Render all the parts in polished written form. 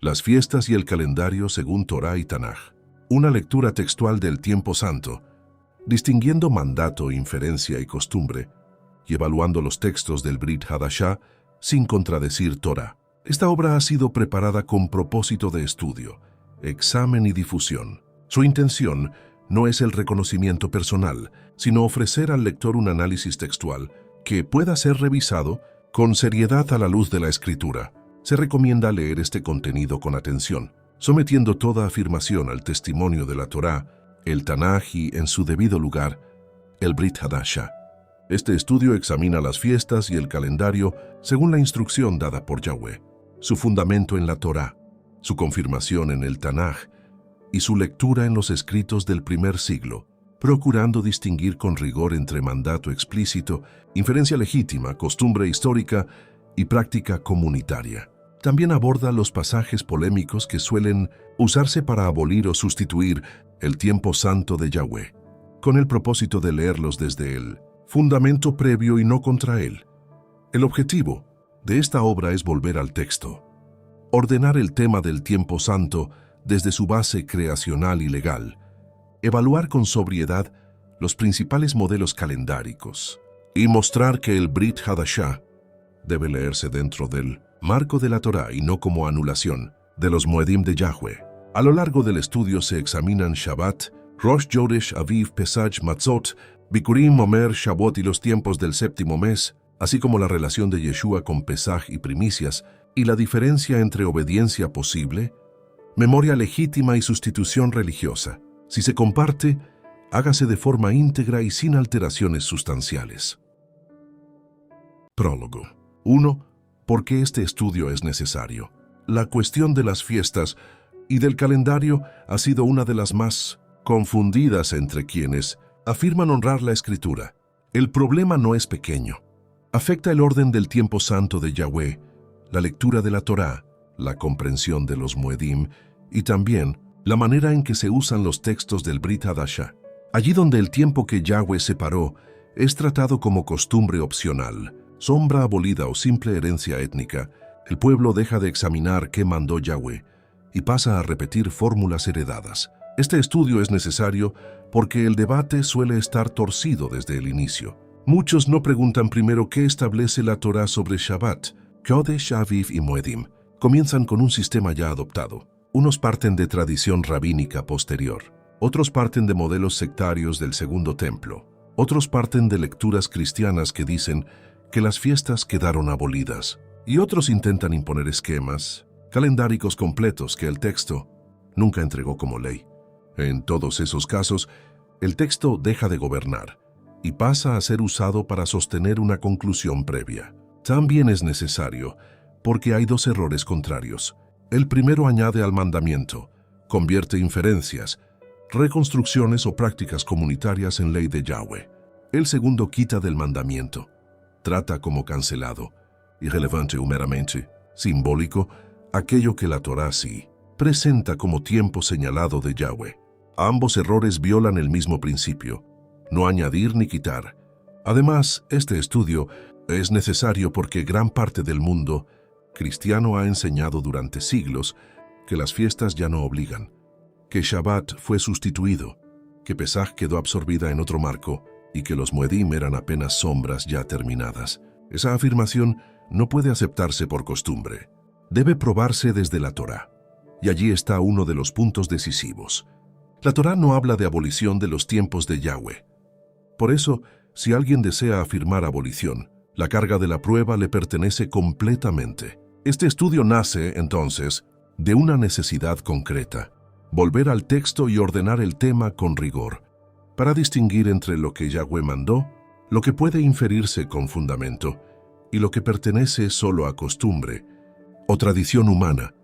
Las fiestas y el calendario según Torá y Tanaj. Una lectura textual del tiempo santo, distinguiendo mandato, inferencia y costumbre, y evaluando los textos del Brit Hadashah sin contradecir Torá. Esta obra ha sido preparada con propósito de estudio, examen y difusión. Su intención no es el reconocimiento personal, sino ofrecer al lector un análisis textual que pueda ser revisado con seriedad a la luz de la Escritura. Se recomienda leer este contenido con atención, sometiendo toda afirmación al testimonio de la Torá, el Tanaj y, en su debido lugar, el Brit Hadashah. Este estudio examina las fiestas y el calendario según la instrucción dada por Yahweh, su fundamento en la Torá, su confirmación en el Tanaj y su lectura en los escritos del primer siglo, procurando distinguir con rigor entre mandato explícito, inferencia legítima, costumbre histórica y práctica comunitaria. También aborda los pasajes polémicos que suelen usarse para abolir o sustituir el tiempo santo de Yahweh, con el propósito de leerlos desde el fundamento previo y no contra él. El objetivo de esta obra es volver al texto, ordenar el tema del tiempo santo desde su base creacional y legal, evaluar con sobriedad los principales modelos calendáricos y mostrar que el Brit Hadashah debe leerse dentro del marco de la Torá y no como anulación de los Moedim de Yahweh. A lo largo del estudio se examinan Shabbat, Rosh Chodesh, Aviv, Pesach, Matzot, Bikurim, Omer, Shavuot y los tiempos del séptimo mes, así como la relación de Yeshua con Pesaj y primicias, y la diferencia entre obediencia posible, memoria legítima y sustitución religiosa. Si se comparte, hágase de forma íntegra y sin alteraciones sustanciales. Prólogo. 1. ¿Por qué este estudio es necesario? La cuestión de las fiestas y del calendario ha sido una de las más confundidas entre quienes afirman honrar la Escritura. El problema no es pequeño. Afecta el orden del tiempo santo de Yahweh, la lectura de la Torá, la comprensión de los Moedim y también la manera en que se usan los textos del Brit Hadashah. Allí donde el tiempo que Yahweh separó es tratado como costumbre opcional, sombra abolida o simple herencia étnica, el pueblo deja de examinar qué mandó Yahweh y pasa a repetir fórmulas heredadas. Este estudio es necesario porque el debate suele estar torcido desde el inicio. Muchos no preguntan primero qué establece la Torá sobre Shabbat, Chodesh, Aviv y Moedim. Comienzan con un sistema ya adoptado. Unos parten de tradición rabínica posterior, otros parten de modelos sectarios del Segundo Templo, otros parten de lecturas cristianas que dicen que las fiestas quedaron abolidas, y otros intentan imponer esquemas calendáricos completos que el texto nunca entregó como ley. En todos esos casos, el texto deja de gobernar y pasa a ser usado para sostener una conclusión previa. También es necesario porque hay dos errores contrarios. El primero añade al mandamiento, convierte inferencias, reconstrucciones o prácticas comunitarias en ley de Yahweh. El segundo quita del mandamiento, trata como cancelado, irrelevante o meramente simbólico, aquello que la Torá sí presenta como tiempo señalado de Yahweh. Ambos errores violan el mismo principio, no añadir ni quitar. Además, este estudio es necesario porque gran parte del mundo cristiano ha enseñado durante siglos que las fiestas ya no obligan, que Shabbat fue sustituido, que Pesaj quedó absorbida en otro marco y que los Moedim eran apenas sombras ya terminadas. Esa afirmación no puede aceptarse por costumbre. Debe probarse desde la Torá. Y allí está uno de los puntos decisivos. La Torá no habla de abolición de los tiempos de Yahweh. Por eso, si alguien desea afirmar abolición, la carga de la prueba le pertenece completamente. Este estudio nace, entonces, de una necesidad concreta: volver al texto y ordenar el tema con rigor, para distinguir entre lo que Yahweh mandó, lo que puede inferirse con fundamento, y lo que pertenece solo a costumbre o tradición humana.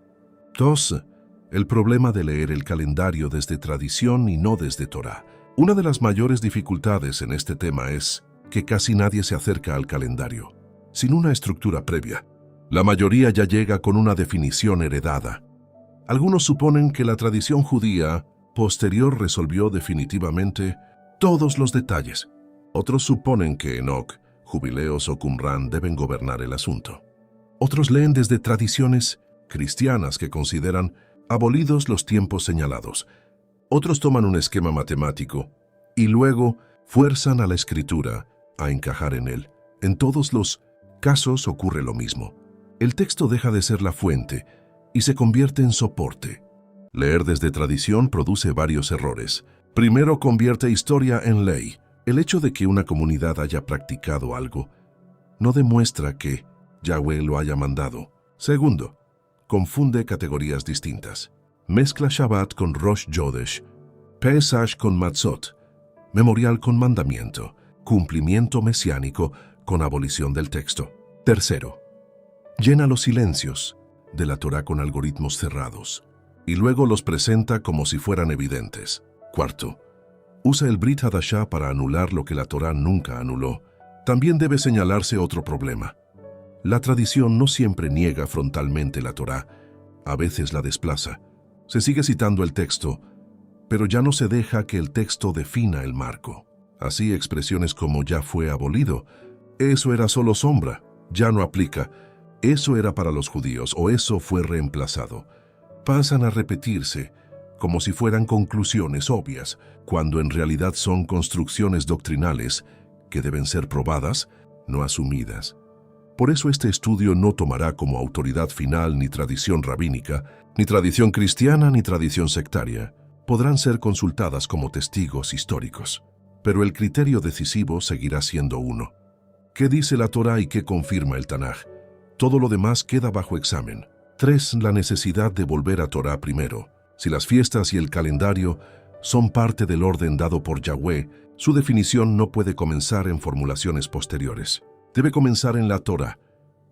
2. El problema de leer el calendario desde tradición y no desde Torá. Una de las mayores dificultades en este tema es que casi nadie se acerca al calendario sin una estructura previa. La mayoría ya llega con una definición heredada. Algunos suponen que la tradición judía posterior resolvió definitivamente todos los detalles. Otros suponen que Enoc, Jubileos o Qumran deben gobernar el asunto. Otros leen desde tradiciones cristianas que consideran abolidos los tiempos señalados. Otros toman un esquema matemático y luego fuerzan a la Escritura a encajar en él. En todos los casos ocurre lo mismo. El texto deja de ser la fuente y se convierte en soporte. Leer desde tradición produce varios errores. Primero, convierte historia en ley. El hecho de que una comunidad haya practicado algo no demuestra que Yahweh lo haya mandado. Segundo, confunde categorías distintas. Mezcla Shabbat con Rosh Chodesh, Pesach con Matzot, memorial con mandamiento, cumplimiento mesiánico con abolición del texto. Tercero, llena los silencios de la Torá con algoritmos cerrados y luego los presenta como si fueran evidentes. Cuarto, usa el Brit Hadashah para anular lo que la Torá nunca anuló. También debe señalarse otro problema. La tradición no siempre niega frontalmente la Torá, a veces la desplaza. Se sigue citando el texto, pero ya no se deja que el texto defina el marco. Así expresiones como ya fue abolido, eso era solo sombra, ya no aplica, eso era para los judíos o eso fue reemplazado. Pasan a repetirse como si fueran conclusiones obvias, cuando en realidad son construcciones doctrinales que deben ser probadas, no asumidas. Por eso este estudio no tomará como autoridad final ni tradición rabínica, ni tradición cristiana, ni tradición sectaria. Podrán ser consultadas como testigos históricos, pero el criterio decisivo seguirá siendo uno. ¿Qué dice la Torá y qué confirma el Tanaj? Todo lo demás queda bajo examen. 3. La necesidad de volver a Torá primero. Si las fiestas y el calendario son parte del orden dado por Yahweh, su definición no puede comenzar en formulaciones posteriores. Debe comenzar en la Torá.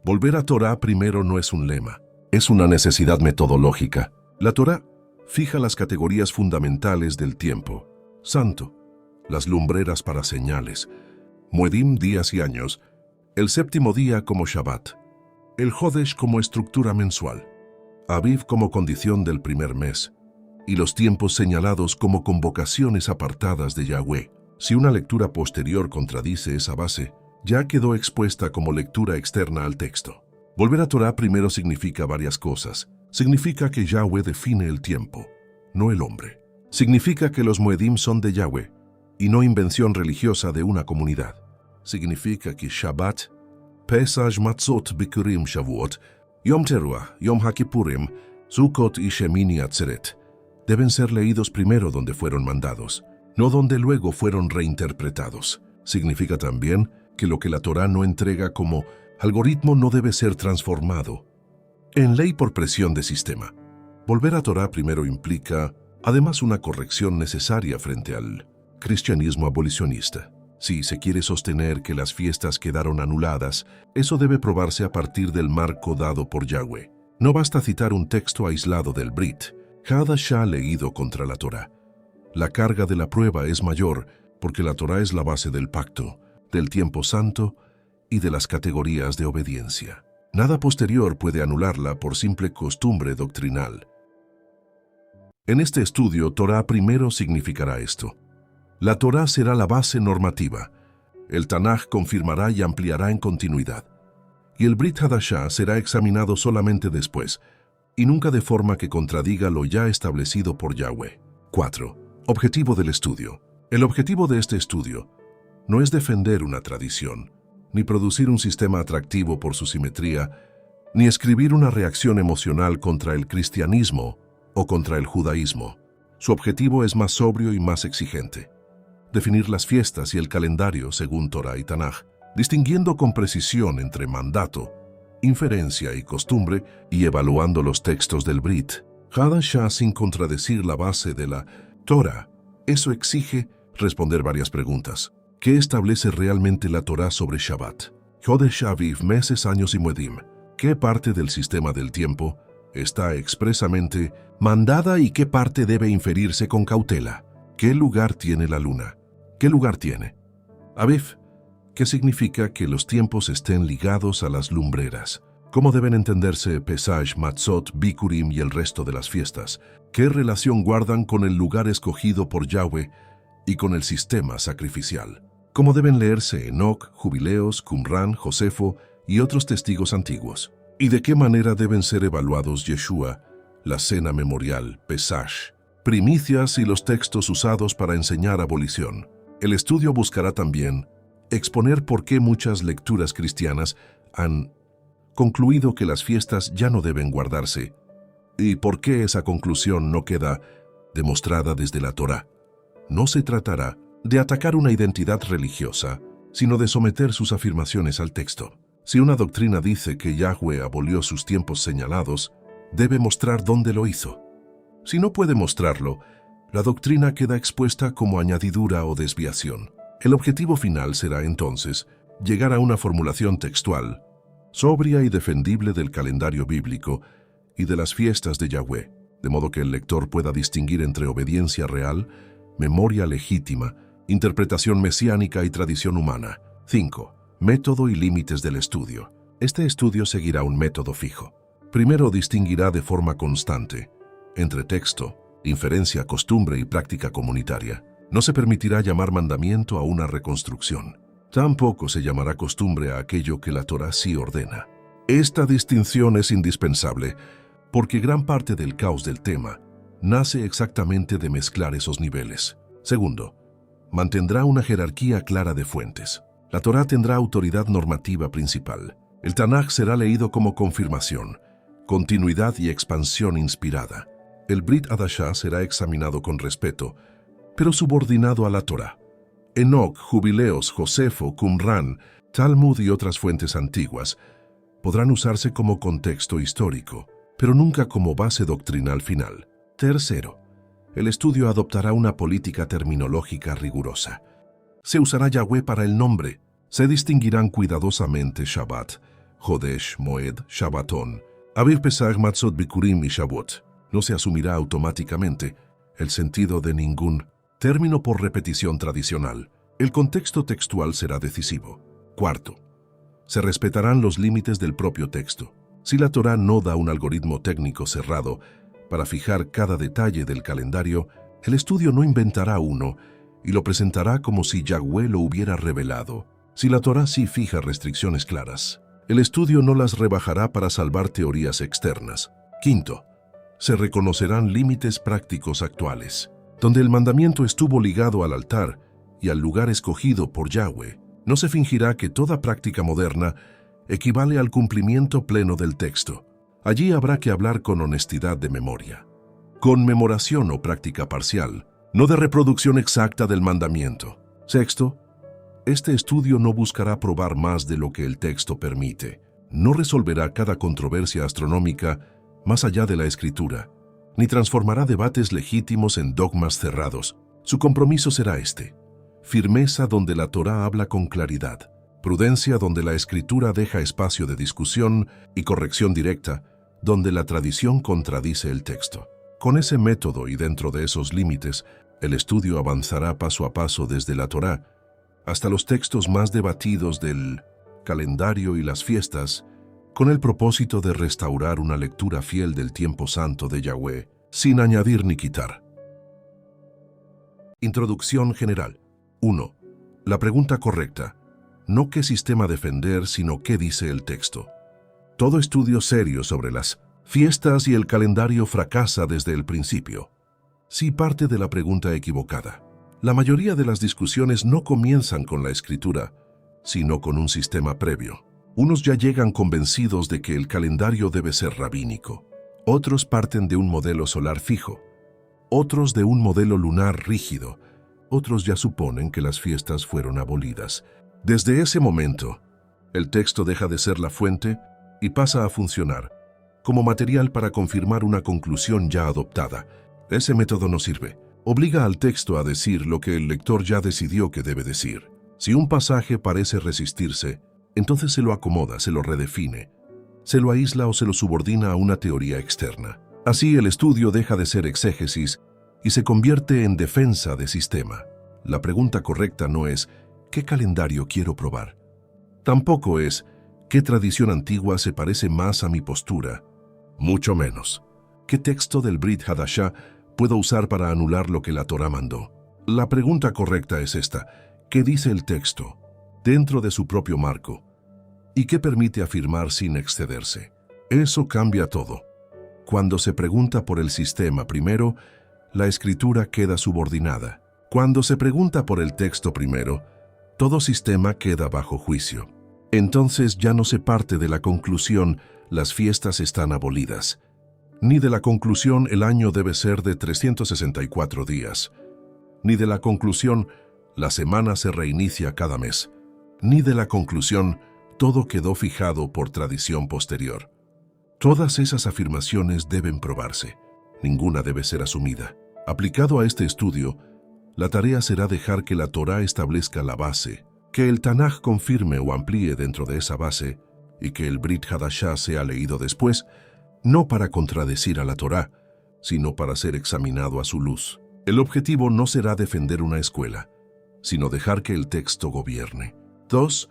Volver a Torá primero no es un lema, es una necesidad metodológica. La Torá fija las categorías fundamentales del tiempo. Santo, las lumbreras para señales, Moedim, días y años, el séptimo día como Shabbat, el Jodesh como estructura mensual, Aviv como condición del primer mes, y los tiempos señalados como convocaciones apartadas de Yahweh. Si una lectura posterior contradice esa base, ya quedó expuesta como lectura externa al texto. Volver a Torá primero significa varias cosas. Significa que Yahweh define el tiempo, no el hombre. Significa que los Moedim son de Yahweh y no invención religiosa de una comunidad. Significa que Shabbat, Pesach, Matzot, Bikurim, Shavuot, Yom Teruah, Yom HaKippurim, Sukkot y Shemini Atzeret deben ser leídos primero donde fueron mandados, no donde luego fueron reinterpretados. Significa también que lo que la Torá no entrega como algoritmo no debe ser transformado en ley por presión de sistema. Volver a Torá primero implica, además, una corrección necesaria frente al cristianismo abolicionista. Si se quiere sostener que las fiestas quedaron anuladas, eso debe probarse a partir del marco dado por Yahweh. No basta citar un texto aislado del Brit Hadashah leído contra la Torá. La carga de la prueba es mayor porque la Torá es la base del pacto, del tiempo santo y de las categorías de obediencia. Nada posterior puede anularla por simple costumbre doctrinal. En este estudio, Torá primero significará esto. La Torá será la base normativa. El Tanaj confirmará y ampliará en continuidad. Y el Brit Hadashah será examinado solamente después, y nunca de forma que contradiga lo ya establecido por Yahweh. 4. Objetivo del estudio. El objetivo de este estudio no es defender una tradición, ni producir un sistema atractivo por su simetría, ni escribir una reacción emocional contra el cristianismo o contra el judaísmo. Su objetivo es más sobrio y más exigente. Definir las fiestas y el calendario según Torá y Tanaj, distinguiendo con precisión entre mandato, inferencia y costumbre, y evaluando los textos del Brit Hadashah sin contradecir la base de la Torá. Eso exige responder varias preguntas. ¿Qué establece realmente la Torá sobre Shabbat? Jodesh Aviv, meses, años y Moedim. ¿Qué parte del sistema del tiempo está expresamente mandada y qué parte debe inferirse con cautela? ¿Qué lugar tiene la luna? ¿Qué lugar tiene Aviv? ¿Qué significa que los tiempos estén ligados a las lumbreras? ¿Cómo deben entenderse Pesach, Matzot, Bikurim y el resto de las fiestas? ¿Qué relación guardan con el lugar escogido por Yahweh y con el sistema sacrificial? ¿Cómo deben leerse Enoc, Jubileos, Qumran, Josefo y otros testigos antiguos? ¿Y de qué manera deben ser evaluados Yeshua, la cena memorial, Pesach, primicias y los textos usados para enseñar abolición? El estudio buscará también exponer por qué muchas lecturas cristianas han concluido que las fiestas ya no deben guardarse y por qué esa conclusión no queda demostrada desde la Torá. No se tratará de atacar una identidad religiosa, sino de someter sus afirmaciones al texto. Si una doctrina dice que Yahweh abolió sus tiempos señalados, debe mostrar dónde lo hizo. Si no puede mostrarlo, la doctrina queda expuesta como añadidura o desviación. El objetivo final será entonces llegar a una formulación textual, sobria y defendible del calendario bíblico y de las fiestas de Yahweh, de modo que el lector pueda distinguir entre obediencia real, memoria legítima, interpretación mesiánica y tradición humana. 5. Método y límites del estudio. Este estudio seguirá un método fijo. Primero distinguirá de forma constante entre texto, inferencia, costumbre y práctica comunitaria. No se permitirá llamar mandamiento a una reconstrucción. Tampoco se llamará costumbre a aquello que la Torá sí ordena. Esta distinción es indispensable porque gran parte del caos del tema nace exactamente de mezclar esos niveles. Segundo, mantendrá una jerarquía clara de fuentes. La Torá tendrá autoridad normativa principal. El Tanaj será leído como confirmación, continuidad y expansión inspirada. El Brit Hadashah será examinado con respeto, pero subordinado a la Torá. Enoc, Jubileos, Josefo, Qumran, Talmud y otras fuentes antiguas podrán usarse como contexto histórico, pero nunca como base doctrinal final. Tercero, el estudio adoptará una política terminológica rigurosa. Se usará Yahweh para el nombre. Se distinguirán cuidadosamente Shabbat, Jodesh, Moed, Shabbatón, Aviv Pesach, Matzot, Bikurim y Shavuot. No se asumirá automáticamente el sentido de ningún término por repetición tradicional. El contexto textual será decisivo. Cuarto, se respetarán los límites del propio texto. Si la Torá no da un algoritmo técnico cerrado para fijar cada detalle del calendario, el estudio no inventará uno y lo presentará como si Yahweh lo hubiera revelado. Si la Torá sí fija restricciones claras, el estudio no las rebajará para salvar teorías externas. Quinto, se reconocerán límites prácticos actuales. Donde el mandamiento estuvo ligado al altar y al lugar escogido por Yahweh, no se fingirá que toda práctica moderna equivale al cumplimiento pleno del texto. Allí habrá que hablar con honestidad de memoria, conmemoración o práctica parcial, no de reproducción exacta del mandamiento. Sexto, este estudio no buscará probar más de lo que el texto permite. No resolverá cada controversia astronómica más allá de la escritura, ni transformará debates legítimos en dogmas cerrados. Su compromiso será este: firmeza donde la Torá habla con claridad, prudencia donde la escritura deja espacio de discusión y corrección directa donde la tradición contradice el texto. Con ese método y dentro de esos límites, el estudio avanzará paso a paso desde la Torá hasta los textos más debatidos del calendario y las fiestas, con el propósito de restaurar una lectura fiel del tiempo santo de Yahweh, sin añadir ni quitar. Introducción general. 1. La pregunta correcta. No qué sistema defender, sino qué dice el texto. Todo estudio serio sobre las fiestas y el calendario fracasa desde el principio. Si parte de la pregunta equivocada. La mayoría de las discusiones no comienzan con la escritura, sino con un sistema previo. Unos ya llegan convencidos de que el calendario debe ser rabínico. Otros parten de un modelo solar fijo. Otros de un modelo lunar rígido. Otros ya suponen que las fiestas fueron abolidas. Desde ese momento, el texto deja de ser la fuente y pasa a funcionar como material para confirmar una conclusión ya adoptada. Ese método no sirve. Obliga al texto a decir lo que el lector ya decidió que debe decir. Si un pasaje parece resistirse, entonces se lo acomoda, se lo redefine, se lo aísla o se lo subordina a una teoría externa. Así el estudio deja de ser exégesis y se convierte en defensa de sistema. La pregunta correcta no es ¿qué calendario quiero probar? Tampoco es ¿qué tradición antigua se parece más a mi postura? Mucho menos. ¿Qué texto del Brit Hadashah puedo usar para anular lo que la Torá mandó? La pregunta correcta es esta: ¿qué dice el texto dentro de su propio marco? ¿Y qué permite afirmar sin excederse? Eso cambia todo. Cuando se pregunta por el sistema primero, la escritura queda subordinada. Cuando se pregunta por el texto primero, todo sistema queda bajo juicio. Entonces ya no se parte de la conclusión, las fiestas están abolidas, ni de la conclusión, el año debe ser de 364 días, ni de la conclusión, la semana se reinicia cada mes, ni de la conclusión, todo quedó fijado por tradición posterior. Todas esas afirmaciones deben probarse, ninguna debe ser asumida. Aplicado a este estudio, la tarea será dejar que la Torá establezca la base, que el Tanaj confirme o amplíe dentro de esa base, y que el Brit Hadashah sea leído después, no para contradecir a la Torá, sino para ser examinado a su luz. El objetivo no será defender una escuela, sino dejar que el texto gobierne. 2.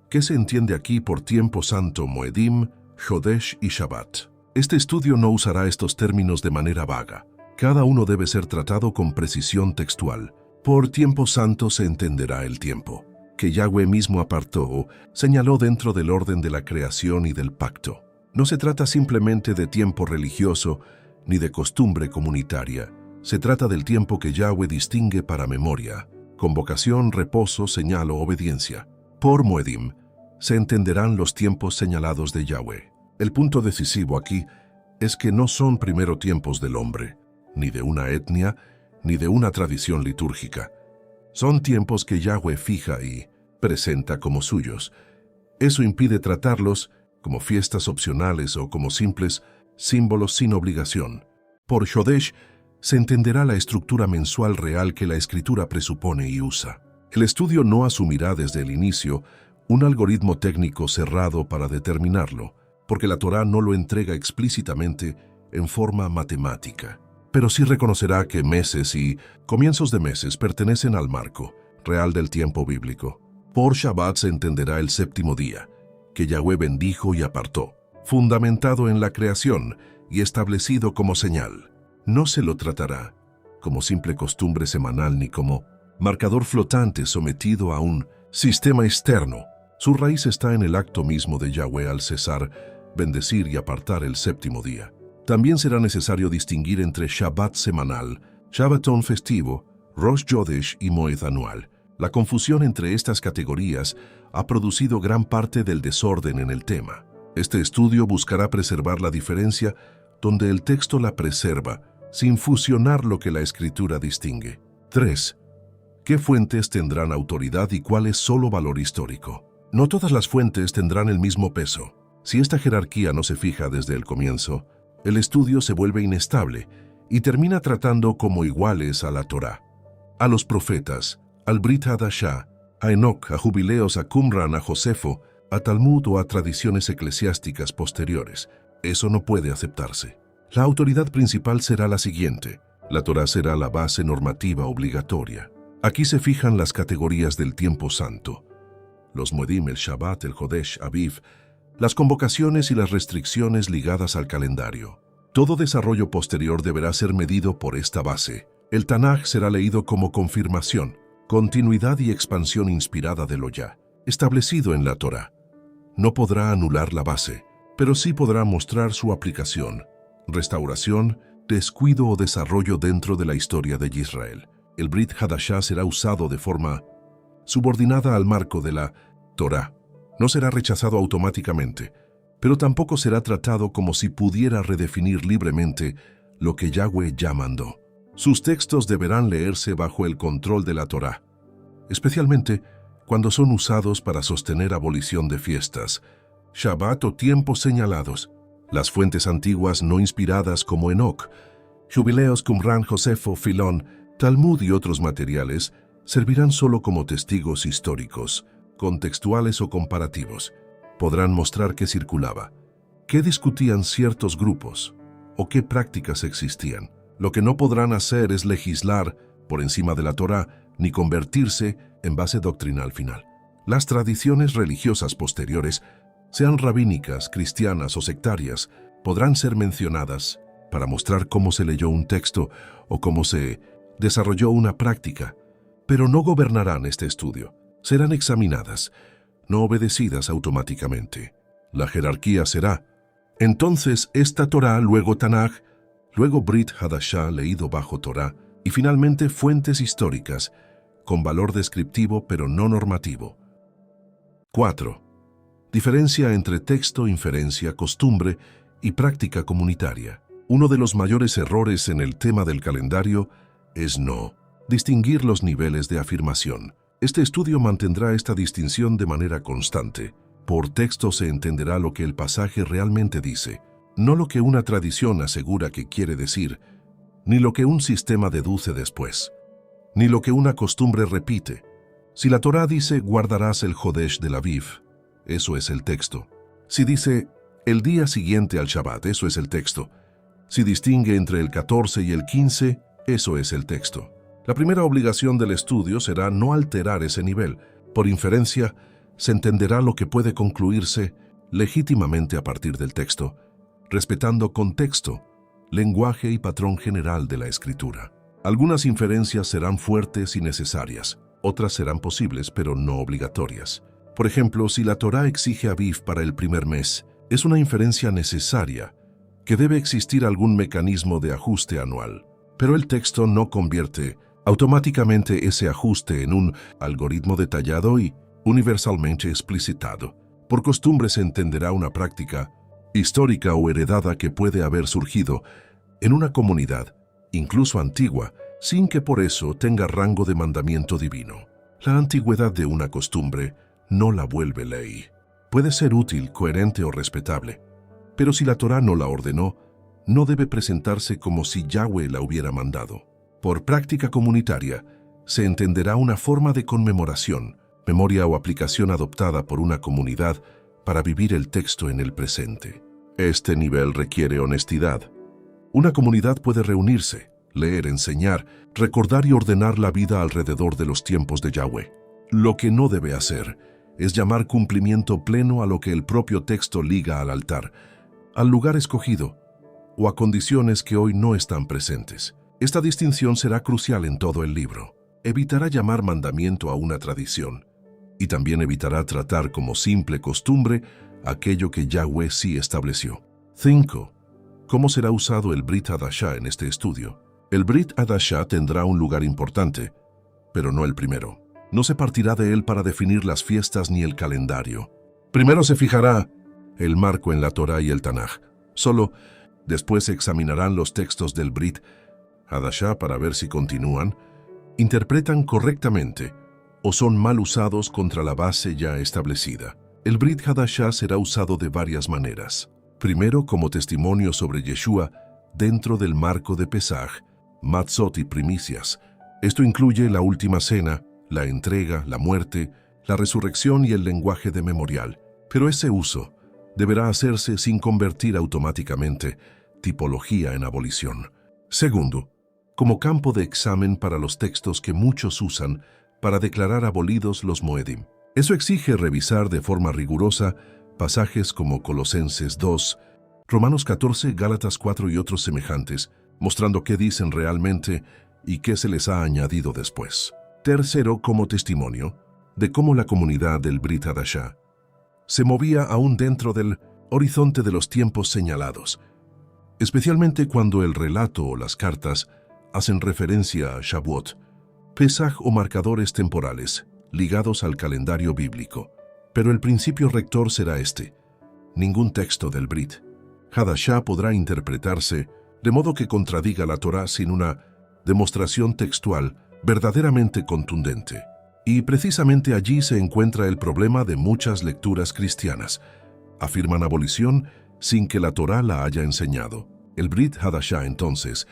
¿Qué se entiende aquí por tiempo santo, Moedim, Chodesh y Shabbat? Este estudio no usará estos términos de manera vaga. Cada uno debe ser tratado con precisión textual. Por tiempo santo se entenderá el tiempo, que Yahweh mismo apartó o señaló dentro del orden de la creación y del pacto. No se trata simplemente de tiempo religioso ni de costumbre comunitaria. Se trata del tiempo que Yahweh distingue para memoria, convocación, reposo, señal o obediencia. Por Moedim se entenderán los tiempos señalados de Yahweh. El punto decisivo aquí es que no son primero tiempos del hombre, ni de una etnia, ni de una tradición litúrgica. Son tiempos que Yahweh fija y presenta como suyos. Eso impide tratarlos como fiestas opcionales o como simples símbolos sin obligación. Por Chodesh se entenderá la estructura mensual real que la Escritura presupone y usa. El estudio no asumirá desde el inicio un algoritmo técnico cerrado para determinarlo, porque la Torá no lo entrega explícitamente en forma matemática. Pero sí reconocerá que meses y comienzos de meses pertenecen al marco real del tiempo bíblico. Por Shabbat se entenderá el séptimo día, que Yahweh bendijo y apartó, fundamentado en la creación y establecido como señal. No se lo tratará como simple costumbre semanal ni como marcador flotante sometido a un sistema externo. Su raíz está en el acto mismo de Yahweh al cesar, bendecir y apartar el séptimo día. También será necesario distinguir entre Shabbat semanal, Shabbaton festivo, Rosh Chodesh y Moed anual. La confusión entre estas categorías ha producido gran parte del desorden en el tema. Este estudio buscará preservar la diferencia donde el texto la preserva, sin fusionar lo que la Escritura distingue. 3. ¿Qué fuentes tendrán autoridad y cuál es solo valor histórico? No todas las fuentes tendrán el mismo peso. Si esta jerarquía no se fija desde el comienzo, el estudio se vuelve inestable y termina tratando como iguales a la Torá, a los profetas, al Brit Hadashah, a Enoch, a jubileos, a Qumran, a Josefo, a Talmud o a tradiciones eclesiásticas posteriores. Eso no puede aceptarse. La autoridad principal será la siguiente. La Torá será la base normativa obligatoria. Aquí se fijan las categorías del tiempo santo, los Moedim, el Shabbat, el Chodesh, Aviv, las convocaciones y las restricciones ligadas al calendario. Todo desarrollo posterior deberá ser medido por esta base. El Tanaj será leído como confirmación, continuidad y expansión inspirada de lo ya establecido en la Torá. No podrá anular la base, pero sí podrá mostrar su aplicación, restauración, descuido o desarrollo dentro de la historia de Israel. El Brit Hadashah será usado de forma subordinada al marco de la Torá. No será rechazado automáticamente, pero tampoco será tratado como si pudiera redefinir libremente lo que Yahweh ya mandó. Sus textos deberán leerse bajo el control de la Torá, especialmente cuando son usados para sostener abolición de fiestas, Shabbat o tiempos señalados. Las fuentes antiguas no inspiradas como Enoch, jubileos, Qumran, Josefo, Filón, Talmud y otros materiales servirán solo como testigos históricos, contextuales o comparativos. Podrán mostrar qué circulaba, qué discutían ciertos grupos o qué prácticas existían. Lo que no podrán hacer es legislar por encima de la Torá ni convertirse en base doctrinal final. Las tradiciones religiosas posteriores, sean rabínicas, cristianas o sectarias, podrán ser mencionadas para mostrar cómo se leyó un texto o cómo se desarrolló una práctica, pero no gobernarán este estudio. Serán examinadas, no obedecidas automáticamente. La jerarquía será Entonces, esta Torá, luego Tanaj, luego Brit Hadashah leído bajo Torá, y finalmente fuentes históricas, con valor descriptivo pero no normativo. 4. Diferencia entre texto, inferencia, costumbre y práctica comunitaria. Uno de los mayores errores en el tema del calendario es no distinguir los niveles de afirmación. Este estudio mantendrá esta distinción de manera constante. Por texto se entenderá lo que el pasaje realmente dice, no lo que una tradición asegura que quiere decir, ni lo que un sistema deduce después, ni lo que una costumbre repite. Si la Torá dice guardarás el Jodesh del Aviv, eso es el texto. Si dice el día siguiente al Shabbat, eso es el texto. Si distingue entre el 14 y el 15, eso es el texto. La primera obligación del estudio será no alterar ese nivel. Por inferencia, se entenderá lo que puede concluirse legítimamente a partir del texto, respetando contexto, lenguaje y patrón general de la escritura. Algunas inferencias serán fuertes y necesarias, otras serán posibles pero no obligatorias. Por ejemplo, si la Torá exige Aviv para el primer mes, es una inferencia necesaria, que debe existir algún mecanismo de ajuste anual. Pero el texto no convierte automáticamente ese ajuste en un algoritmo detallado y universalmente explicitado. Por costumbre se entenderá una práctica histórica o heredada que puede haber surgido en una comunidad, incluso antigua, sin que por eso tenga rango de mandamiento divino. La antigüedad de una costumbre no la vuelve ley. Puede ser útil, coherente o respetable, pero si la Torá no la ordenó, no debe presentarse como si Yahweh la hubiera mandado. Por práctica comunitaria, se entenderá una forma de conmemoración, memoria o aplicación adoptada por una comunidad para vivir el texto en el presente. Este nivel requiere honestidad. Una comunidad puede reunirse, leer, enseñar, recordar y ordenar la vida alrededor de los tiempos de Yahweh. Lo que no debe hacer es llamar cumplimiento pleno a lo que el propio texto liga al altar, al lugar escogido o a condiciones que hoy no están presentes. Esta distinción será crucial en todo el libro. Evitará llamar mandamiento a una tradición y también evitará tratar como simple costumbre aquello que Yahweh sí estableció. 5. ¿Cómo será usado el Brit Hadashah en este estudio? El Brit Hadashah tendrá un lugar importante, pero no el primero. No se partirá de él para definir las fiestas ni el calendario. Primero se fijará el marco en la Torá y el Tanaj. Solo después se examinarán los textos del Brit Hadashah para ver si continúan, interpretan correctamente o son mal usados contra la base ya establecida. El Brit Hadashah será usado de varias maneras. Primero, como testimonio sobre Yeshua dentro del marco de Pesaj, Matzot y primicias. Esto incluye la última cena, la entrega, la muerte, la resurrección y el lenguaje de memorial. Pero ese uso deberá hacerse sin convertir automáticamente tipología en abolición. Segundo, como campo de examen para los textos que muchos usan para declarar abolidos los Moedim. Eso exige revisar de forma rigurosa pasajes como Colosenses 2, Romanos 14, Gálatas 4 y otros semejantes, mostrando qué dicen realmente y qué se les ha añadido después. Tercero, como testimonio de cómo la comunidad del Brit Hadashah se movía aún dentro del horizonte de los tiempos señalados, especialmente cuando el relato o las cartas hacen referencia a Shavuot, Pesaj o marcadores temporales ligados al calendario bíblico. Pero el principio rector será este: ningún texto del Brit Hadashah podrá interpretarse de modo que contradiga la Torá sin una demostración textual verdaderamente contundente. Y precisamente allí se encuentra el problema de muchas lecturas cristianas. Afirman abolición sin que la Torá la haya enseñado. El Brit Hadashah, entonces,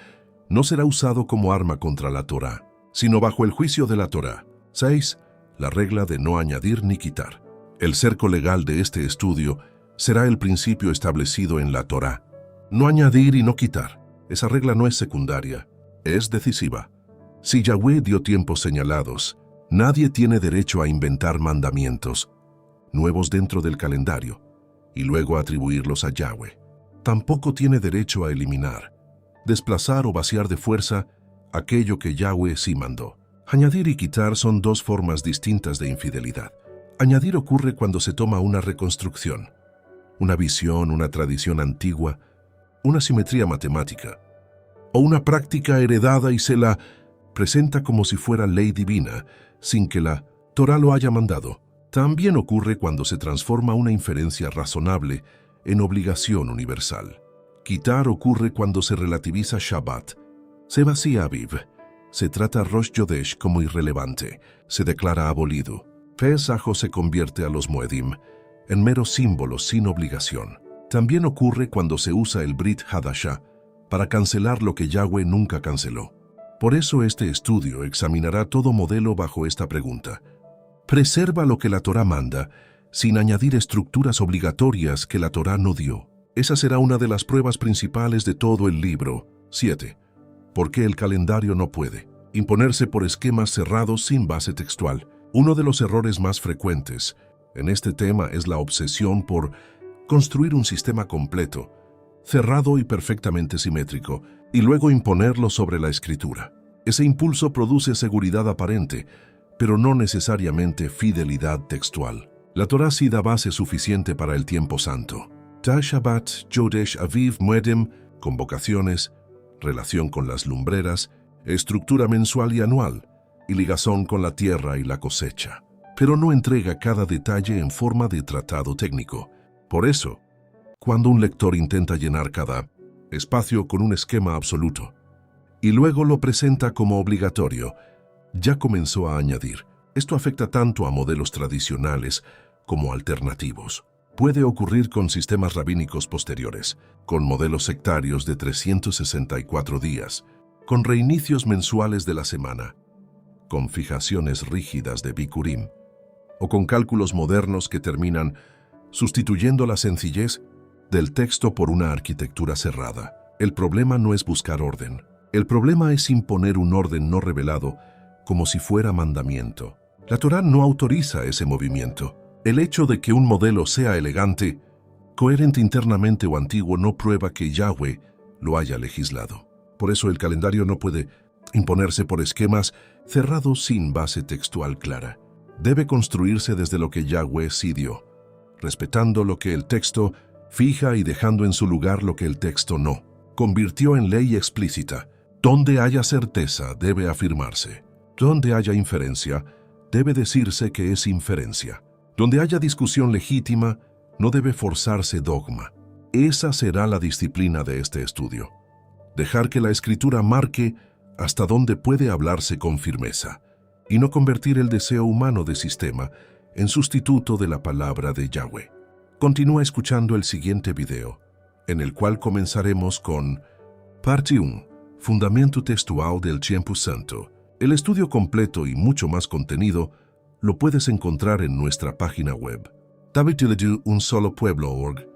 no será usado como arma contra la Torá, sino bajo el juicio de la Torá. 6. La regla de no añadir ni quitar. El cerco legal de este estudio será el principio establecido en la Torá. No añadir y no quitar. Esa regla no es secundaria, es decisiva. Si Yahweh dio tiempos señalados, nadie tiene derecho a inventar mandamientos nuevos dentro del calendario y luego atribuirlos a Yahweh. Tampoco tiene derecho a eliminar, desplazar o vaciar de fuerza aquello que Yahweh sí mandó. Añadir y quitar son dos formas distintas de infidelidad. Añadir ocurre cuando se toma una reconstrucción. una visión, una tradición antigua, una simetría matemática, o una práctica heredada y se la presenta como si fuera ley divina, sin que la Torá lo haya mandado. También ocurre cuando se transforma una inferencia razonable en obligación universal. Quitar ocurre cuando se relativiza Shabbat, se vacía Aviv, se trata a Rosh Chodesh como irrelevante, se declara abolido. Pesaj se convierte a los Moedim en meros símbolos sin obligación. También ocurre cuando se usa el Brit Hadashah para cancelar lo que Yahweh nunca canceló. Por eso este estudio examinará todo modelo bajo esta pregunta. Preserva lo que la Torá manda, sin añadir estructuras obligatorias que la Torá no dio. Esa será una de las pruebas principales de todo el libro. 7. ¿Por qué el calendario no puede imponerse por esquemas cerrados sin base textual? Uno de los errores más frecuentes en este tema es la obsesión por construir un sistema completo, cerrado y perfectamente simétrico, y luego imponerlo sobre la escritura. Ese impulso produce seguridad aparente, pero no necesariamente fidelidad textual. La Torá sí da base suficiente para el tiempo santo. Ta Shabbat, Chodesh, Aviv, Moedim, convocaciones, relación con las lumbreras, estructura mensual y anual, y ligazón con la tierra y la cosecha. Pero no entrega cada detalle en forma de tratado técnico. Por eso, cuando un lector intenta llenar cada espacio con un esquema absoluto y luego lo presenta como obligatorio, ya comenzó a añadir. Esto afecta tanto a modelos tradicionales como alternativos. Puede ocurrir con sistemas rabínicos posteriores, con modelos sectarios de 364 días, con reinicios mensuales de la semana, con fijaciones rígidas de Bikurim, o con cálculos modernos que terminan sustituyendo la sencillez del texto por una arquitectura cerrada. El problema no es buscar orden. El problema es imponer un orden no revelado como si fuera mandamiento. La Torá no autoriza ese movimiento. El hecho de que un modelo sea elegante, coherente internamente o antiguo no prueba que Yahweh lo haya legislado. Por eso el calendario no puede imponerse por esquemas cerrados sin base textual clara. Debe construirse desde lo que Yahweh sí dio, respetando lo que el texto fija y dejando en su lugar lo que el texto no. Convirtió en ley explícita. Donde haya certeza debe afirmarse. Donde haya inferencia, debe decirse que es inferencia. Donde haya discusión legítima, no debe forzarse dogma. Esa será la disciplina de este estudio. Dejar que la escritura marque hasta dónde puede hablarse con firmeza, y no convertir el deseo humano de sistema en sustituto de la palabra de Yahweh. Continúa escuchando el siguiente video, en el cual comenzaremos con Parte 1. Fundamento textual del Tiempo Santo. El estudio completo y mucho más contenido lo puedes encontrar en nuestra página web, www.unsolopueblo.org.